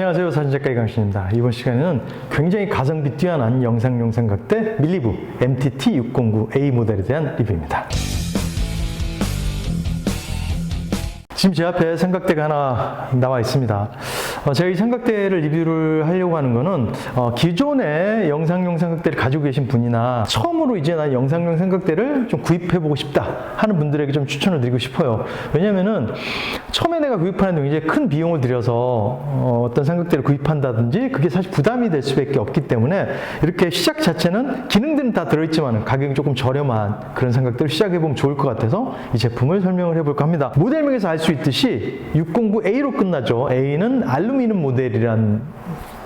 안녕하세요. 사진작가 이강신입니다. 이번 시간에는 굉장히 가성비 뛰어난 영상용 삼각대 밀리부 MTT609A 모델에 대한 리뷰입니다. 지금 제 앞에 삼각대가 하나 나와 있습니다. 제가 이 삼각대를 리뷰를 하려고 하는 거는 기존의 영상용 삼각대를 가지고 계신 분이나 처음으로 이제 난 영상용 삼각대를 좀 구입해보고 싶다 하는 분들에게 좀 추천을 드리고 싶어요. 왜냐면은 처음에 내가 구입하는데 굉장히 큰 비용을 들여서 어떤 삼각대를 구입한다든지 그게 사실 부담이 될 수밖에 없기 때문에 이렇게 시작 자체는 기능들은 다 들어있지만 가격이 조금 저렴한 그런 삼각대를 시작해보면 좋을 것 같아서 이 제품을 설명을 해볼까 합니다. 모델명에서 알 수 있듯이 609A로 끝나죠. A는 알루미늄 모델이란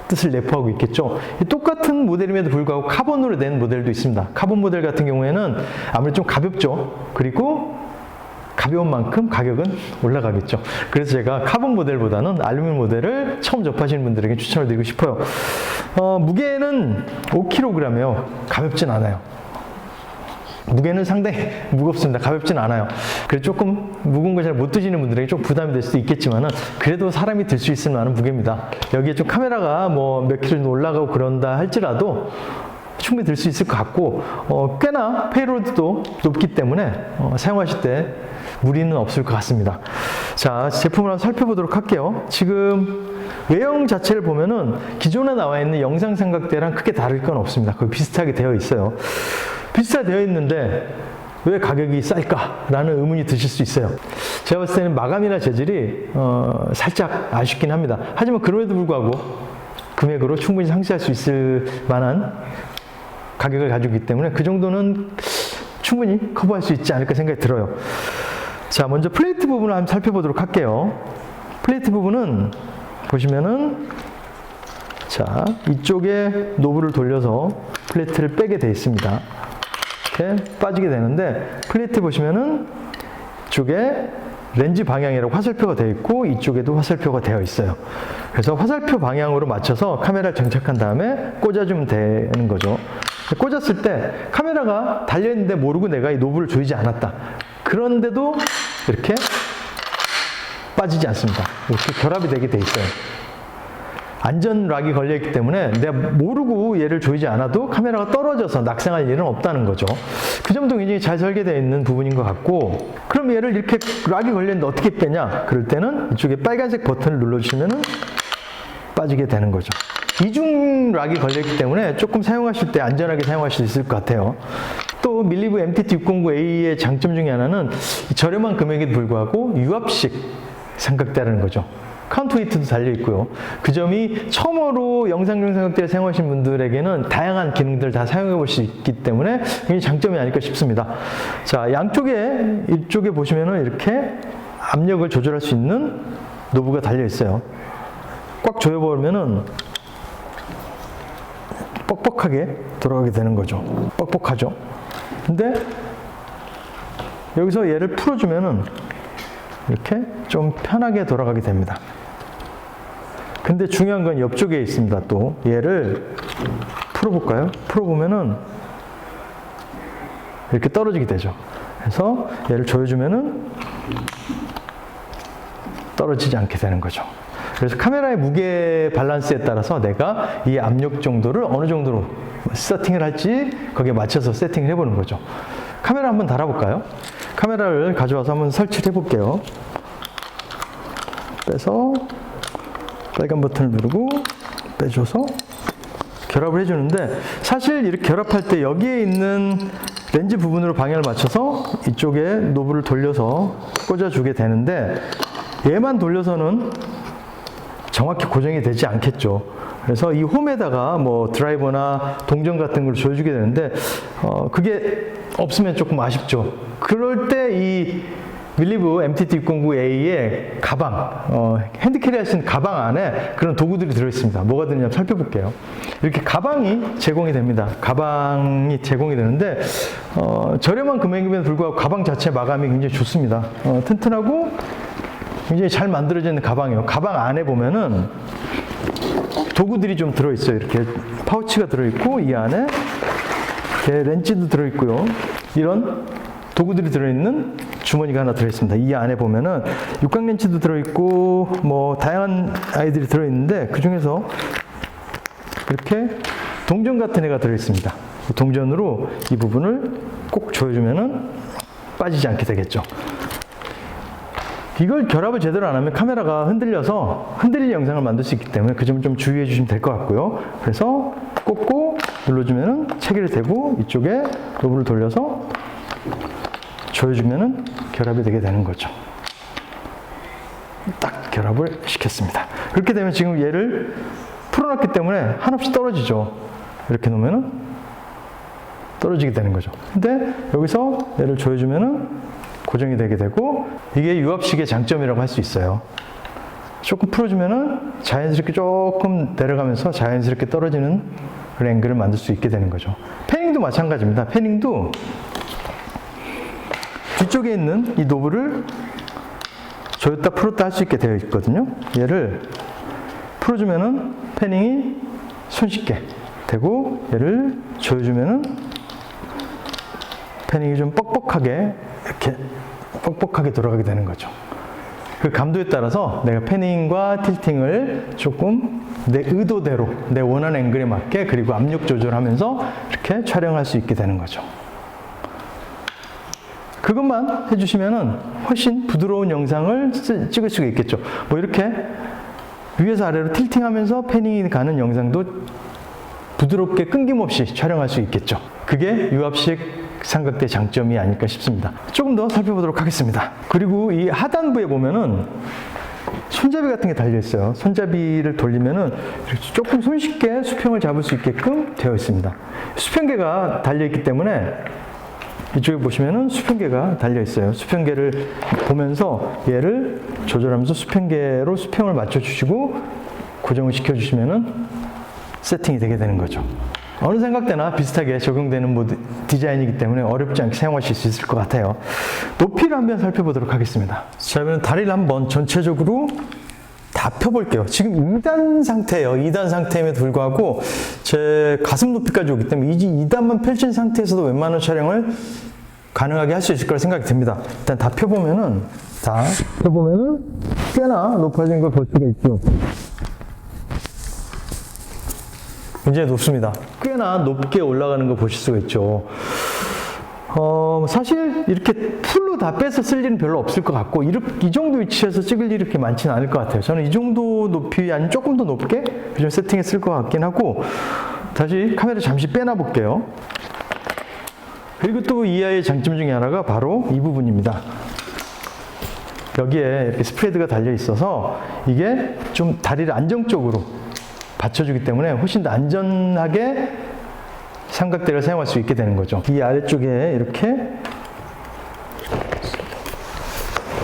뜻을 내포하고 있겠죠. 똑같은 모델임에도 불구하고 카본으로 된 모델도 있습니다. 카본 모델 같은 경우에는 아무래도 좀 가볍죠. 그리고 가벼운 만큼 가격은 올라가겠죠. 그래서 제가 카본 모델보다는 알루미늄 모델을 처음 접하시는 분들에게 추천을 드리고 싶어요. 무게는 5kg이에요. 가볍진 않아요. 무게는 상당히 무겁습니다. 가볍진 않아요. 그래서 조금 무거운 거 잘 못 드시는 분들에게 좀 부담이 될 수도 있겠지만은 그래도 사람이 들 수 있을 만한 무게입니다. 여기에 좀 카메라가 뭐 몇 킬로 올라가고 그런다 할지라도 충분히 들 수 있을 것 같고 꽤나 페이로드도 높기 때문에 사용하실 때 무리는 없을 것 같습니다. 자, 제품을 한번 살펴보도록 할게요. 지금 외형 자체를 보면은 기존에 나와 있는 영상 삼각대랑 크게 다를 건 없습니다. 거의 비슷하게 되어 있어요. 비슷하게 되어 있는데 왜 가격이 쌀까라는 의문이 드실 수 있어요. 제가 봤을 때는 마감이나 재질이 살짝 아쉽긴 합니다. 하지만 그럼에도 불구하고 금액으로 충분히 상쇄할 수 있을 만한 가격을 가지고 있기 때문에 그 정도는 충분히 커버할 수 있지 않을까 생각이 들어요. 자, 먼저 플레이트 부분을 한번 살펴보도록 할게요. 플레이트 부분은 보시면은 자, 이쪽에 노브를 돌려서 플레이트를 빼게 되어 있습니다. 이렇게 빠지게 되는데 플레이트 보시면은 이쪽에 렌즈 방향이라고 화살표가 되어 있고 이쪽에도 화살표가 되어 있어요. 그래서 화살표 방향으로 맞춰서 카메라를 장착한 다음에 꽂아주면 되는 거죠. 꽂았을 때 카메라가 달려있는데 모르고 내가 이 노브를 조이지 않았다. 그런데도 이렇게 빠지지 않습니다. 이렇게 결합이 되게 돼 있어요. 안전 락이 걸려있기 때문에 내가 모르고 얘를 조이지 않아도 카메라가 떨어져서 낙상할 일은 없다는 거죠. 그 점도 굉장히 잘 설계되어 있는 부분인 것 같고, 그럼 얘를 이렇게 락이 걸렸는데 어떻게 빼냐? 그럴 때는 이쪽에 빨간색 버튼을 눌러주시면 빠지게 되는 거죠. 이중 락이 걸려있기 때문에 조금 사용하실 때 안전하게 사용하실 수 있을 것 같아요. 또 밀리부 MTT609A의 장점 중에 하나는 저렴한 금액에도 불구하고 유압식 삼각대라는 거죠. 카운터웨이트도 달려있고요. 그 점이 처음으로 영상용 삼각대를 사용하신 분들에게는 다양한 기능들을 다 사용해 볼 수 있기 때문에 굉장히 장점이 아닐까 싶습니다. 자, 양쪽에 이쪽에 보시면은 이렇게 압력을 조절할 수 있는 노브가 달려있어요. 꽉 조여버리면은 뻑뻑하게 돌아가게 되는 거죠. 뻑뻑하죠. 근데 여기서 얘를 풀어주면은 이렇게 좀 편하게 돌아가게 됩니다. 근데 중요한 건 옆쪽에 있습니다. 또 얘를 풀어볼까요? 풀어보면은 이렇게 떨어지게 되죠. 그래서 얘를 조여주면은 떨어지지 않게 되는 거죠. 그래서 카메라의 무게 밸런스에 따라서 내가 이 압력 정도를 어느 정도로 세팅을 할지 거기에 맞춰서 세팅을 해보는 거죠. 카메라 한번 달아볼까요? 카메라를 가져와서 한번 설치를 해볼게요. 빼서 빨간 버튼을 누르고 빼줘서 결합을 해주는데, 사실 이렇게 결합할 때 여기에 있는 렌즈 부분으로 방향을 맞춰서 이쪽에 노브를 돌려서 꽂아주게 되는데 얘만 돌려서는 정확히 고정이 되지 않겠죠. 그래서 이 홈에다가 뭐 드라이버나 동전 같은 걸 조여주게 되는데 그게 없으면 조금 아쉽죠. 그럴 때 이 밀리부 MTT609A의 가방, 핸드캐리 하신 가방 안에 그런 도구들이 들어있습니다. 뭐가 드느냐 살펴볼게요. 이렇게 가방이 제공이 됩니다. 가방이 제공이 되는데 저렴한 금액임에도 불구하고 가방 자체 마감이 굉장히 좋습니다. 튼튼하고 굉장히 잘 만들어져 있는 가방이에요. 가방 안에 보면은 도구들이 좀 들어있어요. 이렇게 파우치가 들어있고 이 안에 이렇게 렌즈도 들어있고요. 이런 도구들이 들어있는 주머니가 하나 들어있습니다. 이 안에 보면은 육각렌치도 들어있고 뭐 다양한 아이들이 들어있는데 그 중에서 이렇게 동전 같은 애가 들어있습니다. 동전으로 이 부분을 꼭 조여주면은 빠지지 않게 되겠죠. 이걸 결합을 제대로 안 하면 카메라가 흔들려서 흔들릴 영상을 만들 수 있기 때문에 그 점을 좀 주의해 주시면 될 것 같고요. 그래서 꽂고 눌러주면은 체결되고 이쪽에 노브를 돌려서 조여주면은 결합이 되게 되는 거죠. 딱 결합을 시켰습니다. 그렇게 되면 지금 얘를 풀어놨기 때문에 한없이 떨어지죠. 이렇게 놓으면은 떨어지게 되는 거죠. 근데 여기서 얘를 조여주면은 고정이 되게 되고 이게 유압식의 장점이라고 할 수 있어요. 조금 풀어주면은 자연스럽게 조금 내려가면서 자연스럽게 떨어지는 그런 앵글을 만들 수 있게 되는 거죠. 패닝도 마찬가지입니다. 패닝도 뒤쪽에 있는 이 노브를 조였다 풀었다 할 수 있게 되어 있거든요. 얘를 풀어주면은 패닝이 손쉽게 되고 얘를 조여주면은 패닝이 좀 뻑뻑하게 이렇게 뻑뻑하게 돌아가게 되는 거죠. 그 감도에 따라서 내가 패닝과 틸팅을 조금 내 의도대로 내 원하는 앵글에 맞게 그리고 압력 조절하면서 이렇게 촬영할 수 있게 되는 거죠. 그것만 해주시면은 훨씬 부드러운 영상을 찍을 수가 있겠죠. 뭐 이렇게 위에서 아래로 틸팅하면서 패닝이 가는 영상도 부드럽게 끊김없이 촬영할 수 있겠죠. 그게 유압식 삼각대 장점이 아닐까 싶습니다. 조금 더 살펴보도록 하겠습니다. 그리고 이 하단부에 보면은 손잡이 같은 게 달려 있어요. 손잡이를 돌리면은 조금 손쉽게 수평을 잡을 수 있게끔 되어 있습니다. 수평계가 달려 있기 때문에 이쪽에 보시면은 수평계가 달려 있어요. 수평계를 보면서 얘를 조절하면서 수평계로 수평을 맞춰 주시고 고정을 시켜 주시면은 세팅이 되게 되는 거죠. 어느 삼각대나 비슷하게 적용되는 디자인이기 때문에 어렵지 않게 사용하실 수 있을 것 같아요. 높이를 한번 살펴보도록 하겠습니다. 자, 그러면 다리를 한번 전체적으로 다 펴볼게요. 지금 2단 상태예요. 2단 상태임에도 불구하고 제 가슴 높이까지 오기 때문에 2단만 펼친 상태에서도 웬만한 촬영을 가능하게 할 수 있을 거라 생각이 듭니다. 일단 다 펴보면은 꽤나 높아진 걸 볼 수가 있죠. 굉장히 높습니다. 꽤나 높게 올라가는 거 보실 수가 있죠. 사실 이렇게 풀로 다 빼서 쓸 일은 별로 없을 것 같고 이 정도 위치에서 찍을 일이 그렇게 많지는 않을 것 같아요. 저는 이 정도 높이 아니면 조금 더 높게 좀 세팅했을 것 같긴 하고 다시 카메라 잠시 빼놔 볼게요. 그리고 또 이 아이의 장점 중에 하나가 바로 이 부분입니다. 여기에 이렇게 스프레드가 달려 있어서 이게 좀 다리를 안정적으로 받쳐주기 때문에 훨씬 더 안전하게 삼각대를 사용할 수 있게 되는 거죠. 이 아래쪽에 이렇게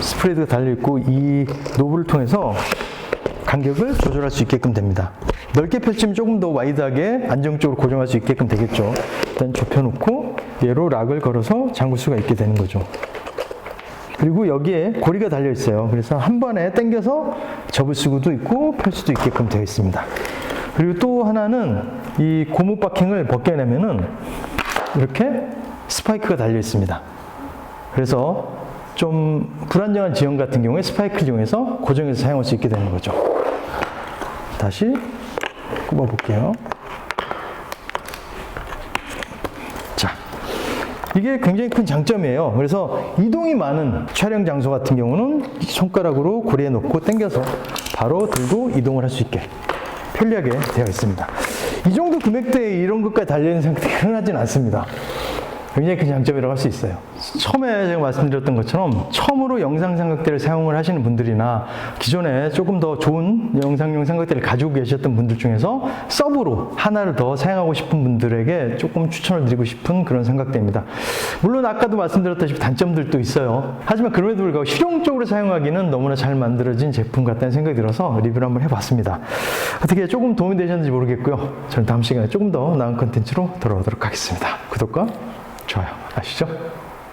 스프레드가 달려있고 이 노브를 통해서 간격을 조절할 수 있게끔 됩니다. 넓게 펼치면 조금 더 와이드하게 안정적으로 고정할 수 있게끔 되겠죠. 일단 좁혀놓고 얘로 락을 걸어서 잠글 수가 있게 되는 거죠. 그리고 여기에 고리가 달려 있어요. 그래서 한 번에 당겨서 접을 수도 있고 펼 수도 있게끔 되어 있습니다. 그리고 또 하나는 이 고무 바킹을 벗겨내면은 이렇게 스파이크가 달려 있습니다. 그래서 좀 불안정한 지형 같은 경우에 스파이크를 이용해서 고정해서 사용할 수 있게 되는 거죠. 다시 꼽아 볼게요. 자, 이게 굉장히 큰 장점이에요. 그래서 이동이 많은 촬영 장소 같은 경우는 손가락으로 고리에 놓고 당겨서 바로 들고 이동을 할 수 있게 편리하게 되어 있습니다. 이 정도 금액대에 이런 것까지 달려있는 상태가 흔하진 않습니다. 굉장히 큰 장점이라고 할 수 있어요. 처음에 제가 말씀드렸던 것처럼 처음으로 영상 삼각대를 사용을 하시는 분들이나 기존에 조금 더 좋은 영상용 삼각대를 가지고 계셨던 분들 중에서 서브로 하나를 더 사용하고 싶은 분들에게 조금 추천을 드리고 싶은 그런 삼각대입니다. 물론 아까도 말씀드렸다시피 단점들도 있어요. 하지만 그럼에도 불구하고 실용적으로 사용하기는 너무나 잘 만들어진 제품 같다는 생각이 들어서 리뷰를 한번 해봤습니다. 어떻게 조금 도움이 되셨는지 모르겠고요. 저는 다음 시간에 조금 더 나은 컨텐츠로 돌아오도록 하겠습니다. 구독과 좋아요 아시죠?